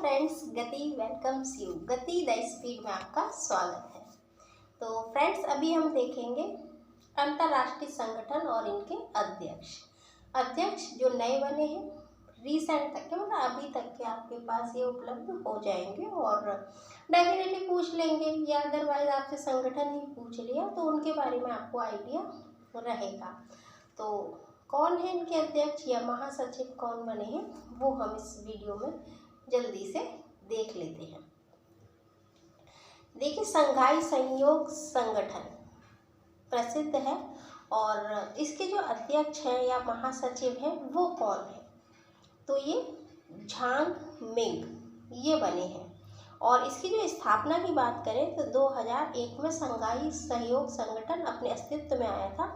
Friends, गति welcomes you. गति the speed में आपका स्वागत है। तो फ्रेंड्स, अभी हम देखेंगे अंतर्राष्ट्रीय संगठन और इनके अध्यक्ष जो नए बने हैं रिसेंट तक के, मतलब अभी तक के आपके पास ये उपलब्ध हो जाएंगे और डेफिनेटली पूछ लेंगे या अदरवाइज आपसे संगठन ही पूछ लिया तो उनके बारे में आपको आइडिया रहेगा। तो कौन है इनके अध्यक्ष या महासचिव कौन बने हैं वो हम इस वीडियो में जल्दी से देख लेते हैं। देखिए, संघाई सहयोग संगठन प्रसिद्ध है और इसके जो अध्यक्ष हैं या महासचिव हैं वो कौन है, तो ये झांग मिंग ये बने हैं। और इसकी जो स्थापना की बात करें तो 2001 में संघाई सहयोग संगठन अपने अस्तित्व में आया था,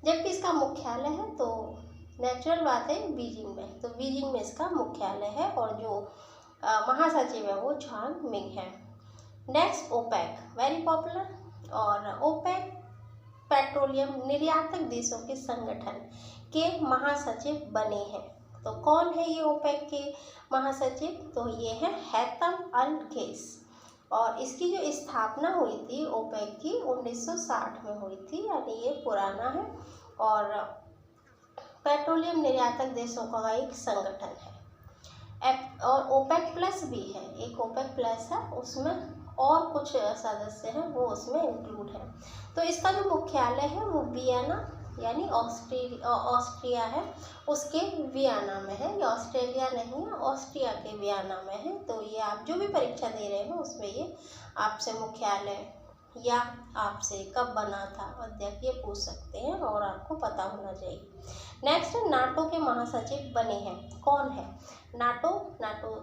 जबकि इसका मुख्यालय है तो नेचुरल बात है बीजिंग में, तो बीजिंग में इसका मुख्यालय है और जो महासचिव है वो झांग मिंग है। नेक्स्ट, ओपेक वेरी पॉपुलर, और ओपेक पेट्रोलियम निर्यातक देशों के संगठन के महासचिव बने हैं। तो कौन है ये ओपेक के महासचिव, तो ये है हैतम अल गैस। और इसकी जो स्थापना हुई थी ओपेक की 1960 में हुई थी, यानी ये पुराना है और पेट्रोलियम निर्यातक देशों का एक संगठन है। और ओपेक प्लस भी है, एक ओपेक प्लस है, उसमें और कुछ सदस्य हैं वो उसमें इंक्लूड है। तो इसका जो मुख्यालय है वो वियना यानी ऑस्ट्रिया है, उसके वियना में है। ये ऑस्ट्रेलिया नहीं है, ऑस्ट्रिया के वियना में है। तो ये आप जो भी परीक्षा दे रहे हो उसमें ये आपसे मुख्यालय या आपसे कब बना था अध्यक्ष ये पूछ सकते हैं और आपको पता होना चाहिए। नेक्स्ट, नाटो के महासचिव बने हैं, कौन है नाटो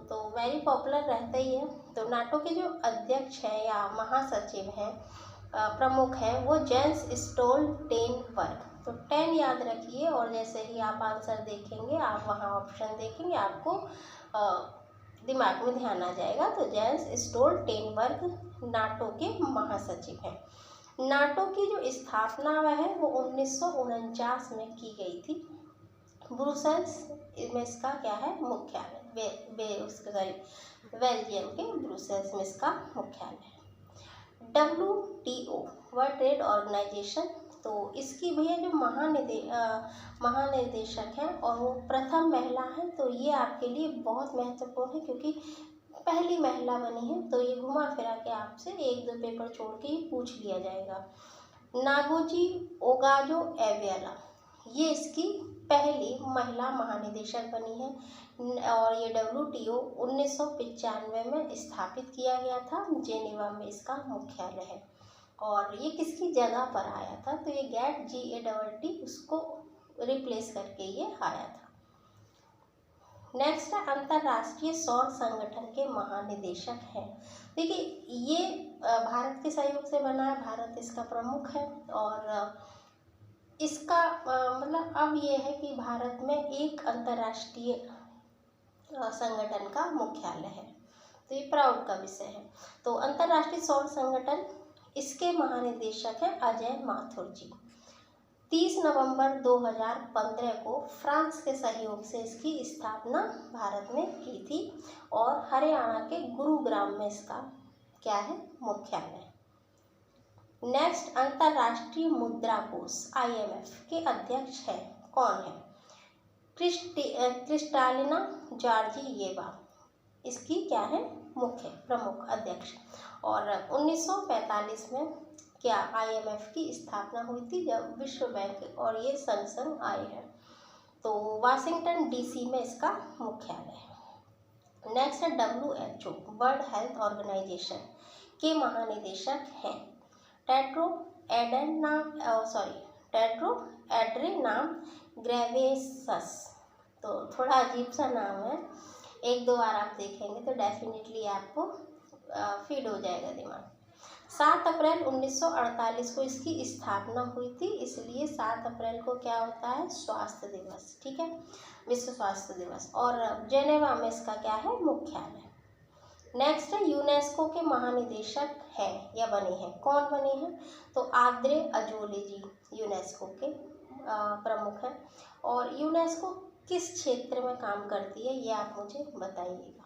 तो वेरी पॉपुलर रहता ही है। तो नाटो के जो अध्यक्ष हैं या महासचिव हैं प्रमुख हैं वो जेंस स्टोल्टेनबर्ग। तो 10 याद रखिए और जैसे ही आप आंसर देखेंगे आप वहाँ ऑप्शन देखेंगे, आपको दिमाग में ध्यान आ जाएगा। तो जेंस स्टोल्टेनबर्ग नाटो के महासचिव हैं। नाटो की जो स्थापना है वो 1949 में की गई थी। ब्रुसेल्स में इसका क्या है मुख्यालय, बेल्जियम के ब्रुसेल्स में इसका मुख्यालय है। WTO वर्ल्ड ट्रेड ऑर्गेनाइजेशन, तो इसकी भैया जो महानिदेशक हैं और वो प्रथम महिला हैं, तो ये आपके लिए बहुत महत्वपूर्ण है क्योंकि पहली महिला बनी है। तो ये घुमा फिरा के आपसे एक दो पेपर छोड़ के ही पूछ लिया जाएगा। नागोजी ओगाजो एवियाला, ये इसकी पहली महिला महानिदेशक बनी है और ये WTO 1995 में स्थापित किया गया था, जेनेवा में इसका मुख्यालय है। और ये किसकी जगह पर आया था, तो ये GATT उसको रिप्लेस करके ये आया था। नेक्स्ट है अंतर्राष्ट्रीय सौर संगठन के महानिदेशक हैं। देखिए, ये भारत के सहयोग से बना है, भारत इसका प्रमुख है और इसका मतलब अब ये है कि भारत में एक अंतर्राष्ट्रीय संगठन का मुख्यालय है, तो ये प्राउड का विषय है। तो अंतर्राष्ट्रीय सौर संगठन, इसके महानिदेशक हैं अजय माथुर जी। 30 नवंबर 2015 को फ्रांस के सहयोग से इसकी स्थापना भारत ने की थी और हरियाणा के गुरुग्राम में इसका क्या है मुख्यालय। नेक्स्ट, अंतर्राष्ट्रीय मुद्रा कोष IMF के अध्यक्ष है कौन है, क्रिस्टालिना जॉर्जिएवा, इसकी क्या है प्रमुख अध्यक्ष। और 1945 में क्या IMF की स्थापना हुई थी, जब विश्व बैंक और ये संग आए हैं। तो वाशिंगटन DC में इसका मुख्यालय है। नेक्स्ट है WHO वर्ल्ड हेल्थ ऑर्गेनाइजेशन के महानिदेशक हैं टेड्रो एड्रेनाम ग्रेवेसस। तो थोड़ा अजीब सा नाम है, एक दो बार आप देखेंगे तो डेफिनेटली आपको फीड हो जाएगा दिमाग। 7 अप्रैल 1948 को इसकी स्थापना हुई थी, इसलिए 7 अप्रैल को क्या होता है स्वास्थ्य दिवस, ठीक है, विश्व स्वास्थ्य दिवस। और जेनेवा में इसका क्या है मुख्यालय। नेक्स्ट है यूनेस्को के महानिदेशक हैं या बने हैं, कौन बने हैं, तो आद्रे अजोले जी यूनेस्को के प्रमुख हैं। और यूनेस्को किस क्षेत्र में काम करती है ये आप मुझे बताइएगा।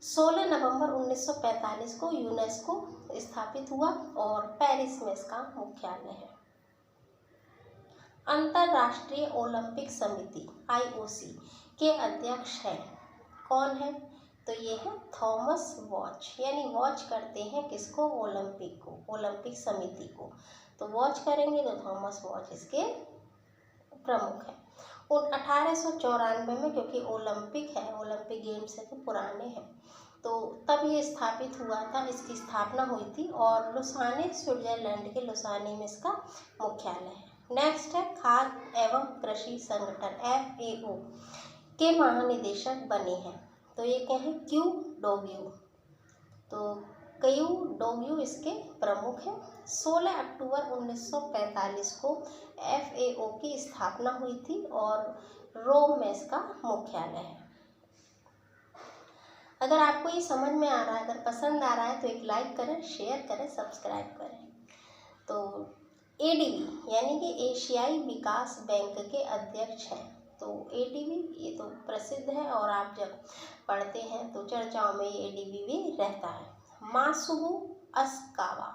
16 नवंबर 1945 को यूनेस्को स्थापित हुआ और पेरिस में इसका मुख्यालय है। अंतर्राष्ट्रीय ओलंपिक समिति IOC के अध्यक्ष हैं, कौन है? तो ये है थॉमस वॉच, यानी वॉच करते हैं किसको? ओलंपिक को, ओलंपिक समिति को। तो वॉच करेंगे तो थॉमस वॉच इसके प्रमुख हैं। 1894 में, क्योंकि ओलंपिक है, ओलंपिक गेम्स है तो पुराने हैं, तो तब ये स्थापित हुआ था, इसकी स्थापना हुई थी और लुसाने, स्विट्जरलैंड के लुसाने में इसका मुख्यालय है। नेक्स्ट है खाद्य एवं कृषि संगठन FAO के महानिदेशक बने हैं, तो ये क्या है? क्यू डोग्यू। तो क्यू डोग्यू इसके प्रमुख हैं। 16 अक्टूबर 1945 को FAO की स्थापना हुई थी और रोम में इसका मुख्यालय है। अगर आपको ये समझ में आ रहा है, अगर पसंद आ रहा है तो एक लाइक करें, शेयर करें, सब्सक्राइब करें। तो ADB यानी कि एशियाई विकास बैंक के अध्यक्ष हैं। तो ADB ये तो प्रसिद्ध है और आप जब पढ़ते हैं तो चर्चाओं में ये ADB भी रहता है। मासुबू अस्कावा,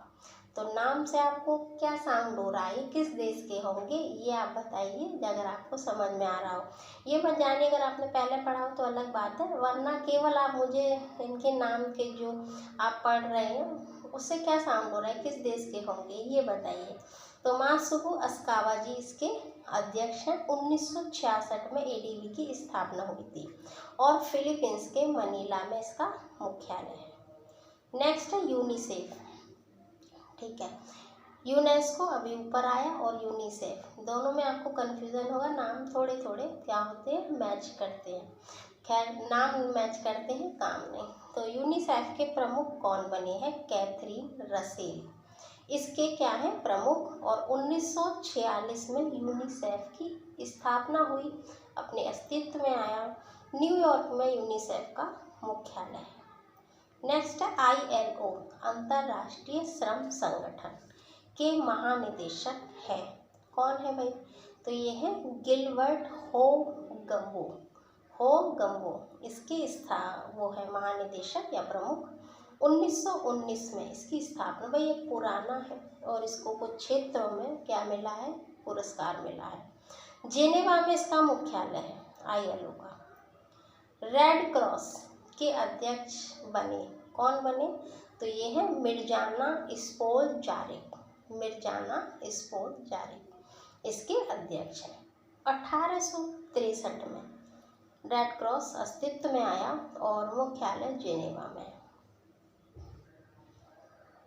तो नाम से आपको क्या साउंड हो रहा है? किस देश के होंगे ये आप बताइए, अगर आपको समझ में आ रहा हो। ये मत जानिए, अगर आपने पहले पढ़ा हो तो अलग बात है, वरना केवल आप मुझे इनके नाम के जो आप पढ़ रहे हैं उससे क्या साउंड हो रहा है, किस देश के होंगे ये बताइए। तो मासुबू अस्कावा जी इसके अध्यक्ष हैं। 1966 में ADB की स्थापना हुई थी और फिलीपींस के मनीला में इसका मुख्यालय है। नेक्स्ट है यूनिसेफ, ठीक है। यूनेस्को अभी ऊपर आया और यूनिसेफ, दोनों में आपको कन्फ्यूज़न होगा, नाम थोड़े थोड़े क्या होते हैं, मैच करते हैं। खैर, नाम मैच करते हैं, काम नहीं। तो यूनिसेफ के प्रमुख कौन बने हैं? कैथरीन रसेल इसके क्या है? प्रमुख। और 1946 में यूनिसेफ की स्थापना हुई, अपने अस्तित्व में आया। न्यूयॉर्क में यूनिसेफ का मुख्यालय है। नेक्स्ट है ILO, अंतर्राष्ट्रीय श्रम संगठन के महानिदेशक है, कौन है भाई? तो ये है गिलबर्ट हो गम्बो इसके वो है महानिदेशक या प्रमुख। 1919 में इसकी स्थापना, भाई ये पुराना है और इसको कुछ क्षेत्रों में क्या मिला है? पुरस्कार मिला है। जेनेवा में इसका मुख्यालय है ILO का। रेड क्रॉस के अध्यक्ष बने, कौन बने? तो ये है मिर्जाना स्पोल-जारेक इसके अध्यक्ष हैं। 1863 में रेड क्रॉस अस्तित्व में आया और मुख्यालय जेनेवा में है।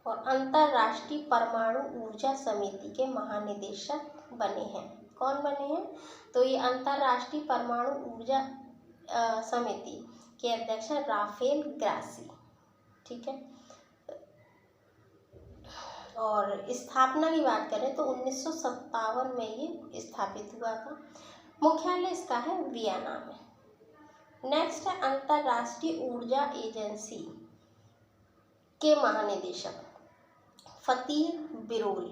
और अंतर्राष्ट्रीय परमाणु ऊर्जा समिति के महानिदेशक बने हैं, कौन बने हैं? तो ये अंतर्राष्ट्रीय परमाणु ऊर्जा समिति के अध्यक्ष हैं राफेल ग्रासी, ठीक है। और स्थापना की बात करें तो 1957 में ये स्थापित हुआ था। मुख्यालय इसका है वियना में। नेक्स्ट है अंतर्राष्ट्रीय ऊर्जा एजेंसी के महानिदेशक फतेह बिरोल।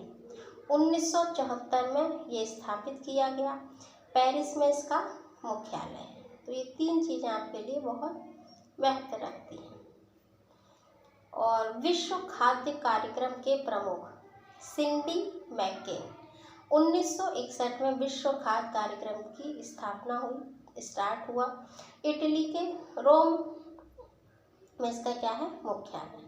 1974 में ये स्थापित किया गया, पेरिस में इसका मुख्यालय है। तो ये तीन चीज़ें आपके लिए बहुत बेहतर रखती हैं। और विश्व खाद्य कार्यक्रम के प्रमुख सिंडी मैकेन। 1961 में विश्व खाद्य कार्यक्रम की स्थापना हुई, स्टार्ट हुआ। इटली के रोम में इसका क्या है? मुख्यालय।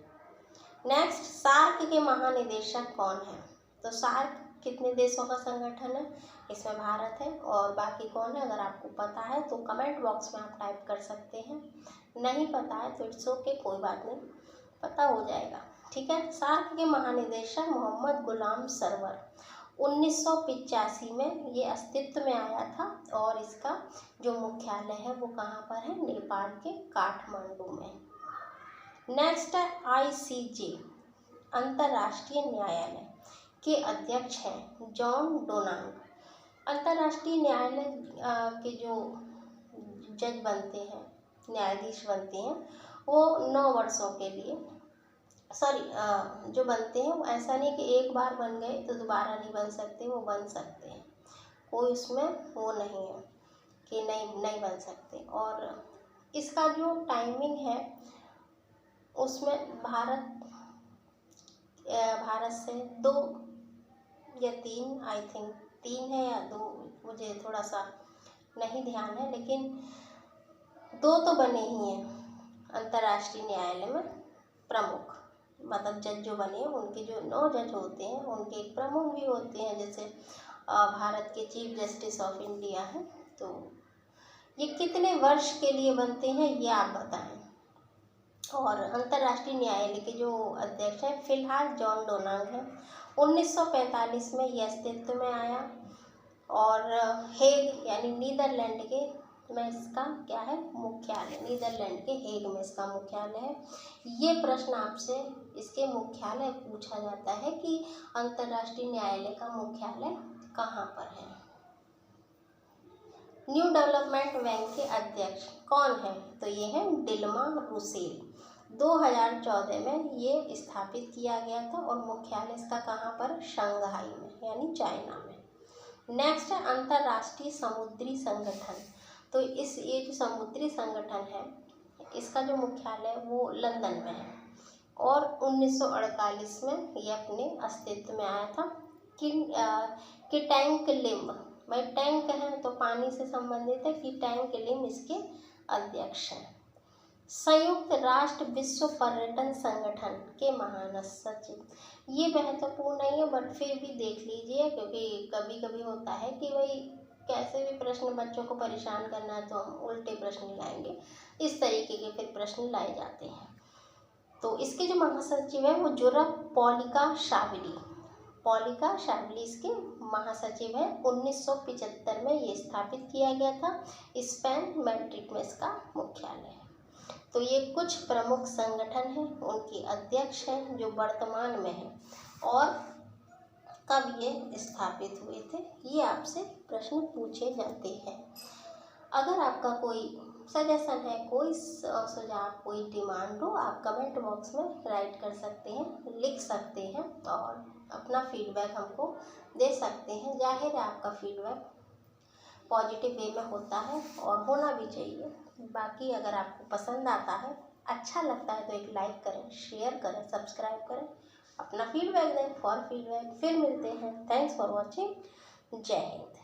नेक्स्ट, सार्क के महानिदेशक कौन है? तो सार्क कितने देशों का संगठन है? इसमें भारत है और बाकी कौन है? अगर आपको पता है तो कमेंट बॉक्स में आप टाइप कर सकते हैं, नहीं पता है तो इट्स ओके, कोई बात नहीं, पता हो जाएगा, ठीक है। सार्क के महानिदेशक मोहम्मद गुलाम सरवर। 1985 में ये अस्तित्व में आया था और इसका जो मुख्यालय है वो कहाँ पर है? नेपाल के काठमांडू में। नेक्स्ट है ICJ, अंतर्राष्ट्रीय न्यायालय के अध्यक्ष हैं जॉन डोनाल्ड। अंतर्राष्ट्रीय न्यायालय के जो जज बनते हैं, न्यायाधीश बनते हैं, वो 9 वर्षों के लिए जो बनते हैं वो ऐसा नहीं कि एक बार बन गए तो दोबारा नहीं बन सकते, वो बन सकते हैं, कोई उसमें वो नहीं है कि नहीं बन सकते। और इसका जो टाइमिंग है उसमें भारत से 2 या 3, आई थिंक 3 है या 2, मुझे थोड़ा सा नहीं ध्यान है, लेकिन 2 तो बने ही हैं अंतर्राष्ट्रीय न्यायालय में प्रमुख, मतलब जज जो बने, उनके जो 9 जज होते हैं उनके एक प्रमुख भी होते हैं, जैसे भारत के चीफ जस्टिस ऑफ इंडिया हैं। तो ये कितने वर्ष के लिए बनते हैं ये आप बताएं। और अंतर्राष्ट्रीय न्यायालय के जो अध्यक्ष हैं फिलहाल जॉन डोनाल्ड हैं। 1945 में ये अस्तित्व में आया और हेग यानी नीदरलैंड के में इसका क्या है मुख्यालय, नीदरलैंड के हेग में इसका मुख्यालय है। ये प्रश्न आपसे इसके मुख्यालय पूछा जाता है कि अंतर्राष्ट्रीय न्यायालय का मुख्यालय कहाँ पर है। न्यू डेवलपमेंट बैंक के अध्यक्ष कौन है? तो ये है डिल्मा रूसेफ। 2014 में ये स्थापित किया गया था और मुख्यालय इसका कहाँ पर? शंघाई में, यानी चाइना में। नेक्स्ट है अंतर्राष्ट्रीय समुद्री संगठन। तो ये जो समुद्री संगठन है इसका जो मुख्यालय वो लंदन में है और 1948 में ये अपने अस्तित्व में आया था। कि टैंक लिम, भाई टैंक है तो पानी से संबंधित है, कि टैंक लिम इसके अध्यक्ष हैं। संयुक्त राष्ट्र विश्व पर्यटन संगठन के महासचिव, ये महत्वपूर्ण नहीं है बट फिर भी देख लीजिए, क्योंकि कभी कभी होता है कि भाई कैसे भी प्रश्न बच्चों को परेशान करना है तो हम उल्टे प्रश्न लाएंगे, इस तरीके के फिर प्रश्न लाए जाते हैं। तो इसके जो महासचिव है वो जुरब पॉलिका शाविली इसके महासचिव है। 1975 में ये स्थापित किया गया था। स्पेन मैड्रिड में इसका मुख्यालय है। तो ये कुछ प्रमुख संगठन हैं, उनके अध्यक्ष हैं जो वर्तमान में हैं और कब ये स्थापित हुए थे, ये आपसे प्रश्न पूछे जाते हैं। अगर आपका कोई सजेशन है, कोई सुझाव, कोई डिमांड हो, आप कमेंट बॉक्स में राइट कर सकते हैं, लिख सकते हैं और अपना फीडबैक हमको दे सकते हैं। जाहिर है आपका फीडबैक पॉजिटिव वे में होता है और होना भी चाहिए। बाकी अगर आपको पसंद आता है, अच्छा लगता है तो एक लाइक करें, शेयर करें, सब्सक्राइब करें, अपना फीडबैक दें। फॉर फीडबैक फिर मिलते हैं। Thanks for watching. जय हिंद।